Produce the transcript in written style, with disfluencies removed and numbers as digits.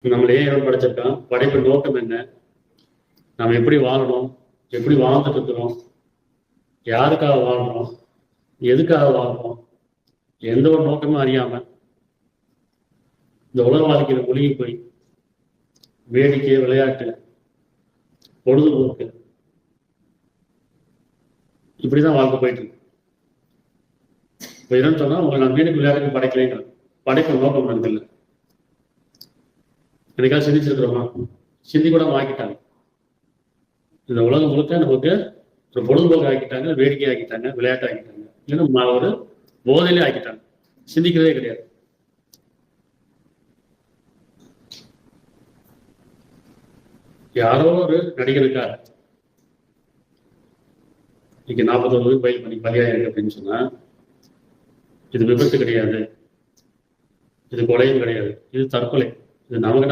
நம்மள ஏன் இறைவன் படைச்சிருக்கான்? படைப்பு நோக்கம் என்ன? நம்ம எப்படி வாழணும்? எப்படி வாழ்ந்துட்டு இருக்கிறோம்? யாருக்காக வாழ்றோம்? எதுக்காக வாழ்றோம்? எந்த ஒரு நோக்கமும் அறியாம இந்த உலக வாழ்க்கையில மூழ்கி போய் வேடிக்கை, விளையாட்டு, பொழுதுபோக்கு இப்படிதான் வாழ்க்கை போயிட்டு இருக்கு. இப்ப என்னன்னு சொன்னா உங்களை நான் மீனுக்கு விளையாட்டுக்கு படைக்கலைங்க. படைப்பு நோக்கம் எனக்கு இல்லை. எனக்காக சிந்திச்சிருக்கிறோமா? சிந்தி கூட ஆக்கிட்டாங்க. இந்த உலகம் முழுக்க நமக்கு ஒரு பொழுதுபோக்கு ஆக்கிட்டாங்க, வேடிக்கை ஆக்கிட்டாங்க, விளையாட்டு ஆக்கிட்டாங்க, இல்லைன்னா ஒரு போதையிலே ஆக்கிட்டாங்க. சிந்திக்கிறதே கிடையாது. யாரோ ஒரு நடிகனுக்காக இன்னைக்கு 41 பயில் பண்ணி பலியாயிருக்கு அப்படின்னு சொன்னா, இது விபத்து கிடையாது, இது கொலையும் கிடையாது, இது தற்கொலை. இது நமக்கு